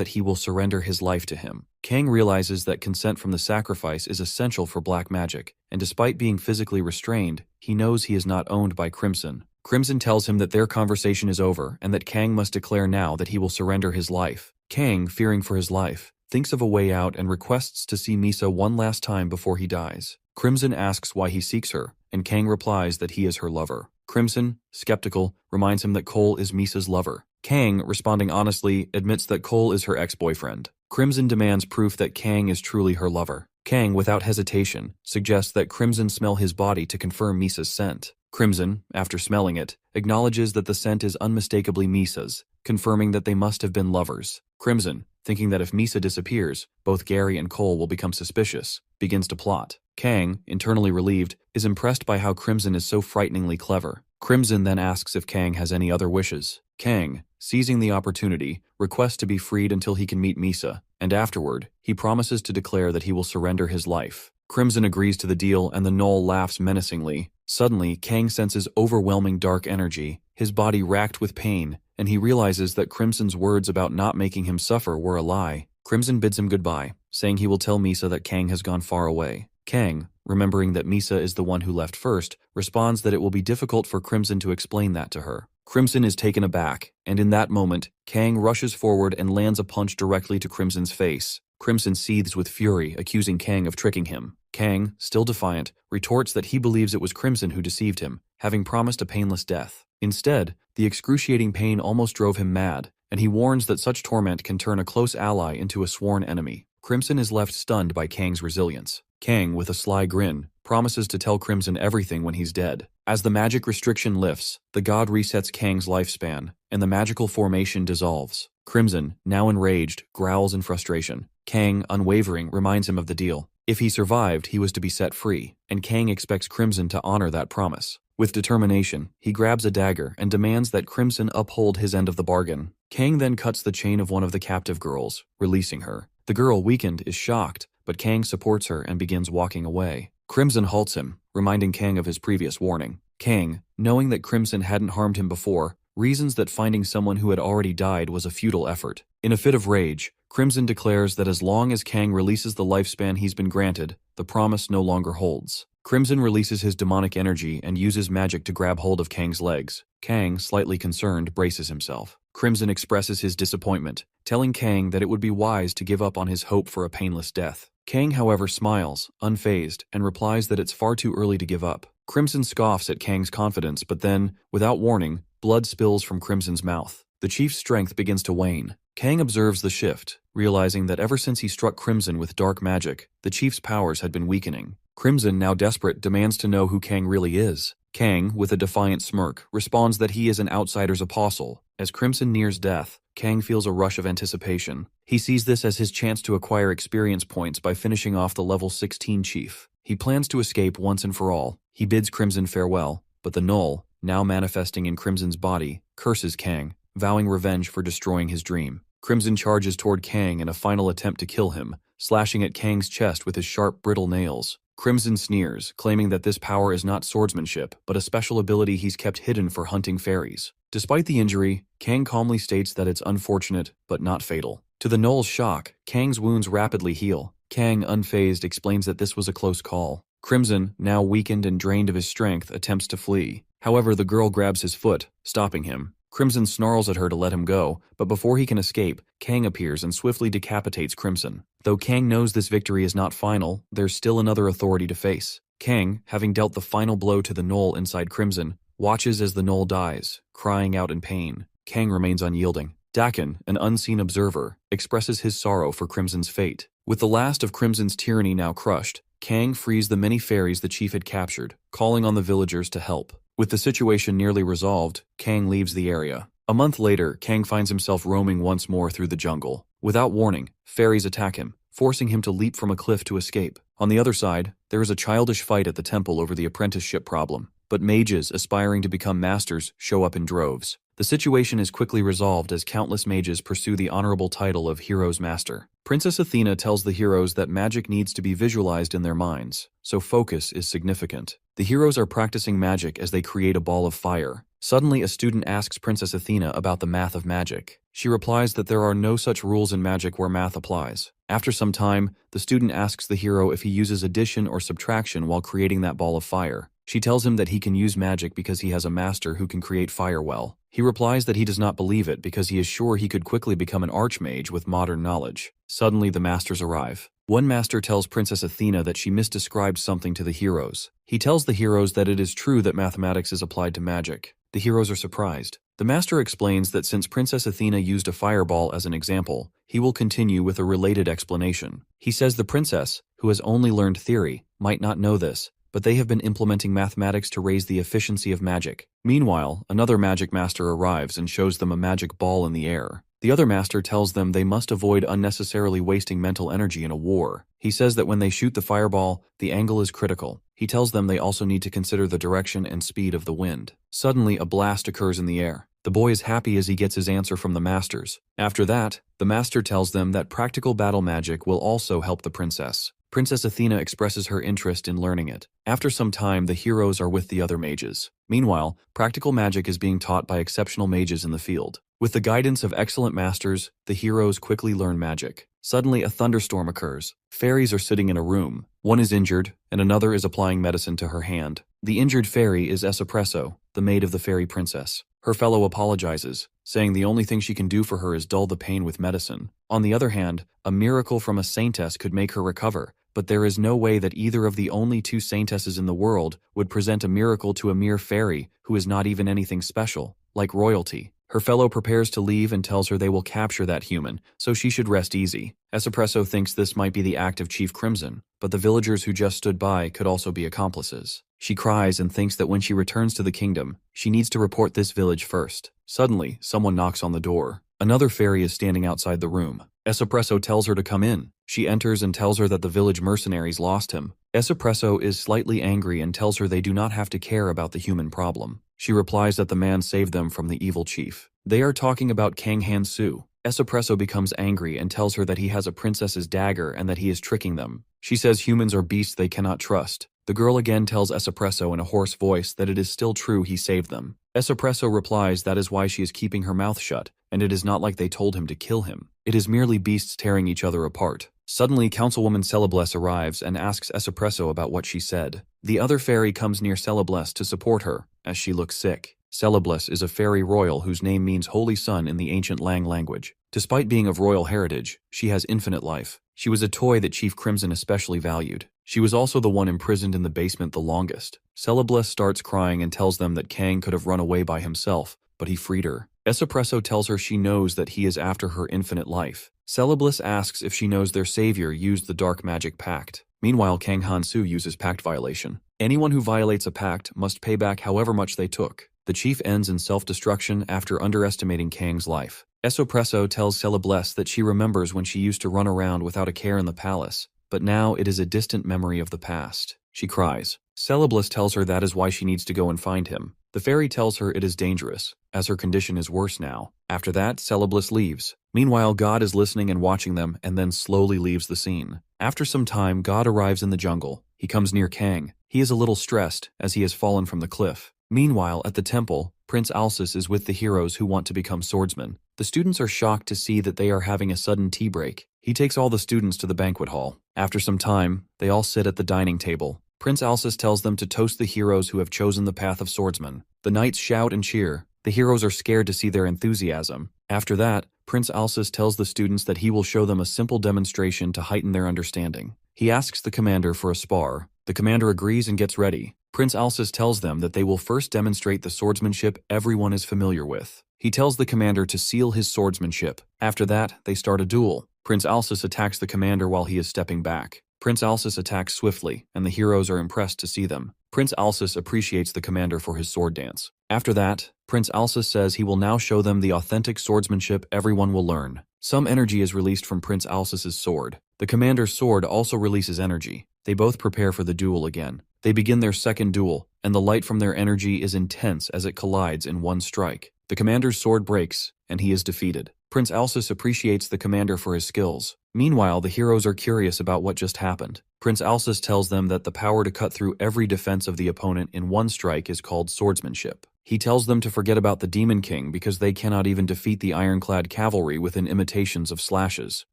that he will surrender his life to him. Kang realizes that consent from the sacrifice is essential for black magic, and despite being physically restrained, he knows he is not owned by Crimson. Crimson tells him that their conversation is over and that Kang must declare now that he will surrender his life. Kang, fearing for his life, thinks of a way out and requests to see Misa one last time before he dies. Crimson asks why he seeks her, and Kang replies that he is her lover. Crimson, skeptical, reminds him that Cole is Misa's lover. Kang, responding honestly, admits that Cole is her ex-boyfriend. Crimson demands proof that Kang is truly her lover. Kang, without hesitation, suggests that Crimson smell his body to confirm Misa's scent. Crimson, after smelling it, acknowledges that the scent is unmistakably Misa's, confirming that they must have been lovers. Crimson, thinking that if Misa disappears, both Gary and Cole will become suspicious, begins to plot. Kang, internally relieved, is impressed by how Crimson is so frighteningly clever. Crimson then asks if Kang has any other wishes. Kang, seizing the opportunity, requests to be freed until he can meet Misa, and afterward, he promises to declare that he will surrender his life. Crimson agrees to the deal and the Gnoll laughs menacingly. Suddenly, Kang senses overwhelming dark energy, his body racked with pain, and he realizes that Crimson's words about not making him suffer were a lie. Crimson bids him goodbye, saying he will tell Misa that Kang has gone far away. Kang, remembering that Misa is the one who left first, responds that it will be difficult for Crimson to explain that to her. Crimson is taken aback, and in that moment, Kang rushes forward and lands a punch directly to Crimson's face. Crimson seethes with fury, accusing Kang of tricking him. Kang, still defiant, retorts that he believes it was Crimson who deceived him, having promised a painless death. Instead, the excruciating pain almost drove him mad, and he warns that such torment can turn a close ally into a sworn enemy. Crimson is left stunned by Kang's resilience. Kang, with a sly grin, promises to tell Crimson everything when he's dead. As the magic restriction lifts, the god resets Kang's lifespan, and the magical formation dissolves. Crimson, now enraged, growls in frustration. Kang, unwavering, reminds him of the deal. If he survived, he was to be set free, and Kang expects Crimson to honor that promise. With determination, he grabs a dagger and demands that Crimson uphold his end of the bargain. Kang then cuts the chain of one of the captive girls, releasing her. The girl, weakened, is shocked, but Kang supports her and begins walking away. Crimson halts him, reminding Kang of his previous warning. Kang, knowing that Crimson hadn't harmed him before, reasons that finding someone who had already died was a futile effort. In a fit of rage, Crimson declares that as long as Kang releases the lifespan he's been granted, the promise no longer holds. Crimson releases his demonic energy and uses magic to grab hold of Kang's legs. Kang, slightly concerned, braces himself. Crimson expresses his disappointment, telling Kang that it would be wise to give up on his hope for a painless death. Kang, however, smiles, unfazed, and replies that it's far too early to give up. Crimson scoffs at Kang's confidence, but then, without warning, blood spills from Crimson's mouth. The chief's strength begins to wane. Kang observes the shift, realizing that ever since he struck Crimson with dark magic, the chief's powers had been weakening. Crimson, now desperate, demands to know who Kang really is. Kang, with a defiant smirk, responds that he is an outsider's apostle. As Crimson nears death, Kang feels a rush of anticipation. He sees this as his chance to acquire experience points by finishing off the level 16 chief. He plans to escape once and for all. He bids Crimson farewell, but the Gnoll, now manifesting in Crimson's body, curses Kang, vowing revenge for destroying his dream. Crimson charges toward Kang in a final attempt to kill him, slashing at Kang's chest with his sharp, brittle nails. Crimson sneers, claiming that this power is not swordsmanship, but a special ability he's kept hidden for hunting fairies. Despite the injury, Kang calmly states that it's unfortunate, but not fatal. To the Gnoll's shock, Kang's wounds rapidly heal. Kang, unfazed, explains that this was a close call. Crimson, now weakened and drained of his strength, attempts to flee. However, the girl grabs his foot, stopping him. Crimson snarls at her to let him go, but before he can escape, Kang appears and swiftly decapitates Crimson. Though Kang knows this victory is not final, there's still another authority to face. Kang, having dealt the final blow to the Gnoll inside Crimson, watches as the Gnoll dies, crying out in pain. Kang remains unyielding. Dakin, an unseen observer, expresses his sorrow for Crimson's fate. With the last of Crimson's tyranny now crushed, Kang frees the many fairies the chief had captured, calling on the villagers to help. With the situation nearly resolved, Kang leaves the area. A month later, Kang finds himself roaming once more through the jungle. Without warning, fairies attack him, forcing him to leap from a cliff to escape. On the other side, there is a childish fight at the temple over the apprenticeship problem, but mages aspiring to become masters show up in droves. The situation is quickly resolved as countless mages pursue the honorable title of Hero's Master. Princess Athena tells the heroes that magic needs to be visualized in their minds, so focus is significant. The heroes are practicing magic as they create a ball of fire. Suddenly, a student asks Princess Athena about the math of magic. She replies that there are no such rules in magic where math applies. After some time, the student asks the hero if he uses addition or subtraction while creating that ball of fire. She tells him that he can use magic because he has a master who can create fire well. He replies that he does not believe it because he is sure he could quickly become an archmage with modern knowledge. Suddenly, the masters arrive. One master tells Princess Athena that she misdescribed something to the heroes. He tells the heroes that it is true that mathematics is applied to magic. The heroes are surprised. The master explains that since Princess Athena used a fireball as an example, he will continue with a related explanation. He says the princess, who has only learned theory, might not know this, but they have been implementing mathematics to raise the efficiency of magic. Meanwhile, another magic master arrives and shows them a magic ball in the air. The other master tells them they must avoid unnecessarily wasting mental energy in a war. He says that when they shoot the fireball, the angle is critical. He tells them they also need to consider the direction and speed of the wind. Suddenly, a blast occurs in the air. The boy is happy as he gets his answer from the masters. After that, the master tells them that practical battle magic will also help the princess. Princess Athena expresses her interest in learning it. After some time, the heroes are with the other mages. Meanwhile, practical magic is being taught by exceptional mages in the field. With the guidance of excellent masters, the heroes quickly learn magic. Suddenly, a thunderstorm occurs. Fairies are sitting in a room. One is injured, and another is applying medicine to her hand. The injured fairy is Espresso, the maid of the fairy princess. Her fellow apologizes, saying the only thing she can do for her is dull the pain with medicine. On the other hand, a miracle from a saintess could make her recover, but there is no way that either of the only two saintesses in the world would present a miracle to a mere fairy who is not even anything special, like royalty. Her fellow prepares to leave and tells her they will capture that human, so she should rest easy. Espresso thinks this might be the act of Chief Crimson, but the villagers who just stood by could also be accomplices. She cries and thinks that when she returns to the kingdom, she needs to report this village first. Suddenly, someone knocks on the door. Another fairy is standing outside the room. Espresso tells her to come in. She enters and tells her that the village mercenaries lost him. Espresso is slightly angry and tells her they do not have to care about the human problem. She replies that the man saved them from the evil chief. They are talking about Kang Han-soo. Espresso becomes angry and tells her that he has a princess's dagger and that he is tricking them. She says humans are beasts they cannot trust. The girl again tells Espresso in a hoarse voice that it is still true he saved them. Espresso replies that is why she is keeping her mouth shut, and it is not like they told him to kill him. It is merely beasts tearing each other apart. Suddenly, Councilwoman Celeblesse arrives and asks Espresso about what she said. The other fairy comes near Celeblesse to support her, as she looks sick. Celeblesse is a fairy royal whose name means Holy Sun in the ancient Lang language. Despite being of royal heritage, she has infinite life. She was a toy that Chief Crimson especially valued. She was also the one imprisoned in the basement the longest. Celeblesse starts crying and tells them that Kang could have run away by himself, but he freed her. Espresso tells her she knows that he is after her infinite life. Celeblesse asks if she knows their savior used the dark magic pact. Meanwhile, Kang Han-soo uses pact violation. Anyone who violates a pact must pay back however much they took. The chief ends in self-destruction after underestimating Kang's life. Espresso tells Celeblesse that she remembers when she used to run around without a care in the palace, but now it is a distant memory of the past. She cries. Celeblesse tells her that is why she needs to go and find him. The fairy tells her it is dangerous, as her condition is worse now. After that, Celeblesse leaves. Meanwhile, God is listening and watching them and then slowly leaves the scene. After some time, God arrives in the jungle. He comes near Kang. He is a little stressed, as he has fallen from the cliff. Meanwhile, at the temple, Prince Alsus is with the heroes who want to become swordsmen. The students are shocked to see that they are having a sudden tea break. He takes all the students to the banquet hall. After some time, they all sit at the dining table. Prince Alsus tells them to toast the heroes who have chosen the path of swordsmen. The knights shout and cheer. The heroes are scared to see their enthusiasm. After that, Prince Alsus tells the students that he will show them a simple demonstration to heighten their understanding. He asks the commander for a spar. The commander agrees and gets ready. Prince Alsus tells them that they will first demonstrate the swordsmanship everyone is familiar with. He tells the commander to seal his swordsmanship. After that, they start a duel. Prince Alsus attacks the commander while he is stepping back. Prince Alsus attacks swiftly, and the heroes are impressed to see them. Prince Alsus appreciates the commander for his sword dance. After that, Prince Alsus says he will now show them the authentic swordsmanship everyone will learn. Some energy is released from Prince Alsus's sword. The commander's sword also releases energy. They both prepare for the duel again. They begin their second duel, and the light from their energy is intense as it collides in one strike. The commander's sword breaks, and he is defeated. Prince Alsus appreciates the commander for his skills. Meanwhile, the heroes are curious about what just happened. Prince Alsus tells them that the power to cut through every defense of the opponent in one strike is called swordsmanship. He tells them to forget about the Demon King because they cannot even defeat the ironclad cavalry within imitations of slashes.